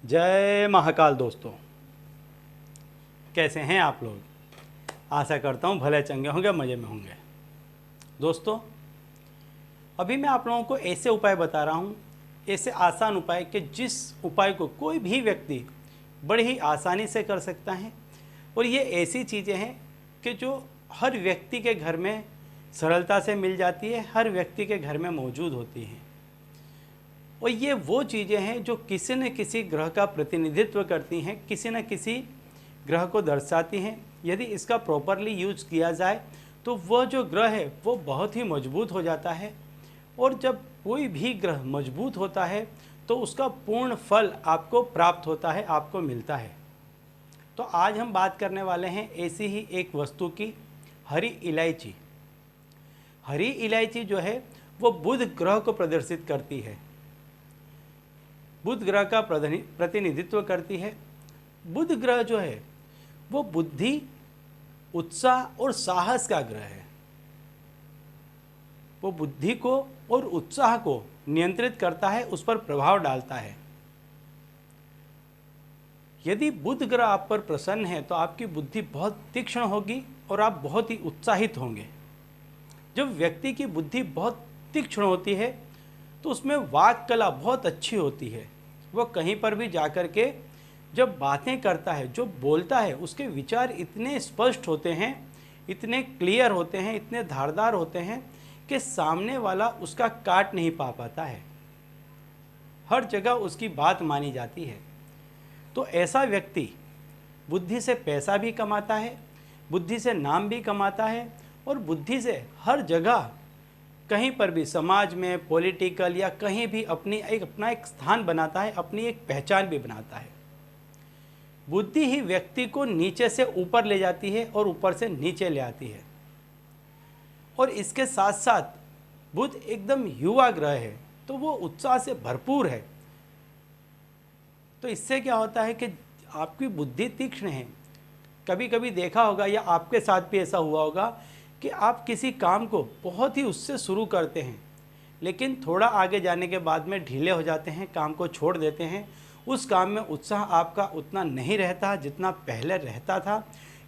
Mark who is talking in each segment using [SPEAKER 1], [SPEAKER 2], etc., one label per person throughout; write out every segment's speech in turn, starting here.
[SPEAKER 1] जय महाकाल दोस्तों, कैसे हैं आप लोग। आशा करता हूँ भले चंगे होंगे, मज़े में होंगे। दोस्तों, अभी मैं आप लोगों को ऐसे उपाय बता रहा हूँ, ऐसे आसान उपाय कि जिस उपाय को कोई भी व्यक्ति बड़ी ही आसानी से कर सकता है। और ये ऐसी चीज़ें हैं कि जो हर व्यक्ति के घर में सरलता से मिल जाती है, हर व्यक्ति के घर में मौजूद होती हैं। और ये वो चीज़ें हैं जो किसी न किसी ग्रह का प्रतिनिधित्व करती हैं, किसी न किसी ग्रह को दर्शाती हैं। यदि इसका प्रॉपरली यूज किया जाए तो वह जो ग्रह है वो बहुत ही मजबूत हो जाता है। और जब कोई भी ग्रह मजबूत होता है तो उसका पूर्ण फल आपको प्राप्त होता है, आपको मिलता है। तो आज हम बात करने वाले हैं ऐसी ही एक वस्तु की, हरी इलायची। हरी इलायची जो है वो बुध ग्रह को प्रदर्शित करती है, बुध ग्रह का प्रतिनिधित्व करती है। बुध ग्रह जो है वो बुद्धि, उत्साह और साहस का ग्रह है। वो बुद्धि को और उत्साह को नियंत्रित करता है, उस पर प्रभाव डालता है। यदि बुध ग्रह आप पर प्रसन्न है तो आपकी बुद्धि बहुत तीक्ष्ण होगी और आप बहुत ही उत्साहित होंगे। जब व्यक्ति की बुद्धि बहुत तीक्ष्ण होती है तो उसमें वाक कला बहुत अच्छी होती है। वह कहीं पर भी जाकर के जब बातें करता है, जो बोलता है, उसके विचार इतने स्पष्ट होते हैं, इतने क्लियर होते हैं, इतने धारदार होते हैं कि सामने वाला उसका काट नहीं पा पाता है। हर जगह उसकी बात मानी जाती है। तो ऐसा व्यक्ति बुद्धि से पैसा भी कमाता है, बुद्धि से नाम भी कमाता है और बुद्धि से हर जगह कहीं पर भी समाज में, पॉलिटिकल या कहीं भी अपना एक स्थान बनाता है, अपनी एक पहचान भी बनाता है। बुद्धि ही व्यक्ति को नीचे से ऊपर ले जाती है और ऊपर से नीचे ले आती है। और इसके साथ साथ बुध एकदम युवा ग्रह है तो वो उत्साह से भरपूर है। तो इससे क्या होता है कि आपकी बुद्धि तीक्ष्ण है। कभी कभी देखा होगा या आपके साथ भी ऐसा हुआ होगा कि आप किसी काम को बहुत ही उससे शुरू करते हैं, लेकिन थोड़ा आगे जाने के बाद में ढीले हो जाते हैं, काम को छोड़ देते हैं। उस काम में उत्साह आपका उतना नहीं रहता जितना पहले रहता था।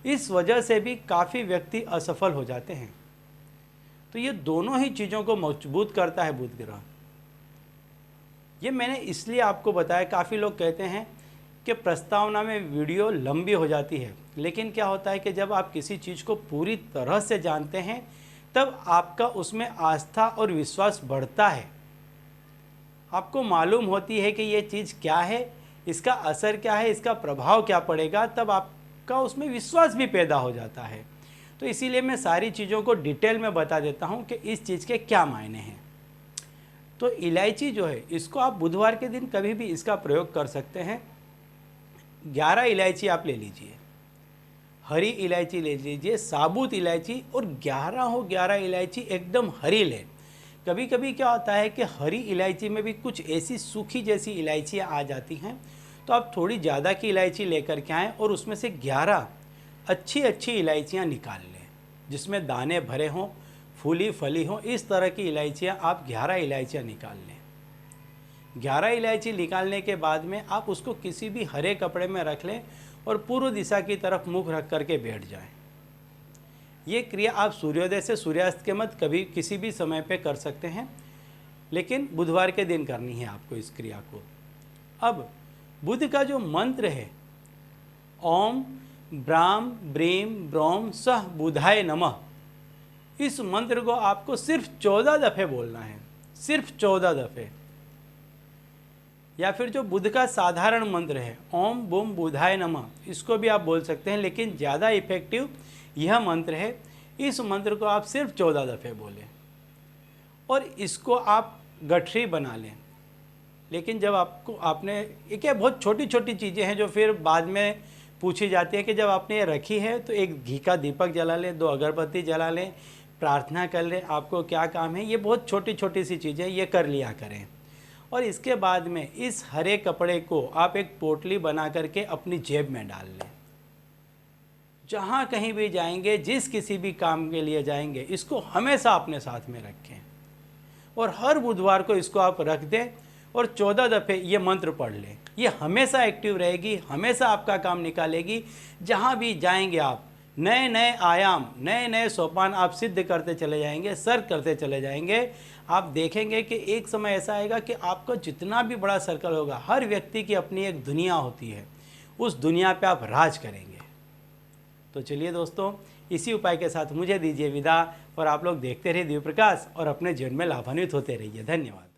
[SPEAKER 1] इस वजह से भी काफ़ी व्यक्ति असफल हो जाते हैं। तो ये दोनों ही चीज़ों को मजबूत करता है बुध ग्रह। ये मैंने इसलिए आपको बताया। काफ़ी लोग कहते हैं कि प्रस्तावना में वीडियो लंबी हो जाती है, लेकिन क्या होता है कि जब आप किसी चीज़ को पूरी तरह से जानते हैं तब आपका उसमें आस्था और विश्वास बढ़ता है। आपको मालूम होती है कि ये चीज़ क्या है, इसका असर क्या है, इसका प्रभाव क्या पड़ेगा, तब आपका उसमें विश्वास भी पैदा हो जाता है। तो इसीलिए मैं सारी चीज़ों को डिटेल में बता देता हूँ कि इस चीज़ के क्या मायने हैं। तो इलायची जो है, इसको आप बुधवार के दिन कभी भी इसका प्रयोग कर सकते हैं। 11 इलायची आप ले लीजिए, हरी इलायची ले लीजिए, साबुत इलायची, और 11 इलायची एकदम हरी लें। कभी कभी क्या होता है कि हरी इलायची में भी कुछ ऐसी सूखी जैसी इलायचियाँ आ जाती हैं, तो आप थोड़ी ज़्यादा की इलायची लेकर के आएँ और उसमें से 11 अच्छी अच्छी इलायचियाँ निकाल लें, जिसमें दाने भरे हों, फूली फली हों। इस तरह की इलायचियाँ आप 11 इलायचियाँ निकाल लें। 11 इलायची निकालने के बाद में आप उसको किसी भी हरे कपड़े में रख लें और पूर्व दिशा की तरफ मुख रख करके बैठ जाएं। ये क्रिया आप सूर्योदय से सूर्यास्त के मध्य कभी किसी भी समय पे कर सकते हैं, लेकिन बुधवार के दिन करनी है आपको इस क्रिया को। अब बुध का जो मंत्र है, ओम ब्राम ब्रीम ब्रोम सह बुधाय नमः, इस मंत्र को आपको सिर्फ 14 दफ़े बोलना है, सिर्फ 14 दफ़े। या फिर जो बुध का साधारण मंत्र है, ओम बूम बुधाय नमः, इसको भी आप बोल सकते हैं, लेकिन ज़्यादा इफेक्टिव यह मंत्र है। इस मंत्र को आप सिर्फ 14 दफ़े बोलें और इसको आप गठरी बना लें। लेकिन जब आपने एक बहुत छोटी छोटी चीज़ें हैं जो फिर बाद में पूछी जाती है कि जब आपने ये रखी है तो एक घी का दीपक जला लें, 2 अगरबत्ती जला लें, प्रार्थना कर लें, आपको क्या काम है। ये बहुत छोटी छोटी सी चीज़ें, ये कर लिया करें। और इसके बाद में इस हरे कपड़े को आप एक पोटली बना करके अपनी जेब में डाल लें। जहाँ कहीं भी जाएंगे, जिस किसी भी काम के लिए जाएंगे, इसको हमेशा अपने साथ में रखें और हर बुधवार को इसको आप रख दें और 14 दफ़े ये मंत्र पढ़ लें। ये हमेशा एक्टिव रहेगी, हमेशा आपका काम निकालेगी। जहाँ भी जाएंगे आप नए नए आयाम, नए नए सोपान आप सिद्ध करते चले जाएंगे, सर करते चले जाएंगे। आप देखेंगे कि एक समय ऐसा आएगा कि आपका जितना भी बड़ा सर्कल होगा, हर व्यक्ति की अपनी एक दुनिया होती है, उस दुनिया पे आप राज करेंगे। तो चलिए दोस्तों, इसी उपाय के साथ मुझे दीजिए विदा और आप लोग देखते रहिए दिव्य प्रकाश और अपने जीवन में लाभान्वित होते रहिए। धन्यवाद।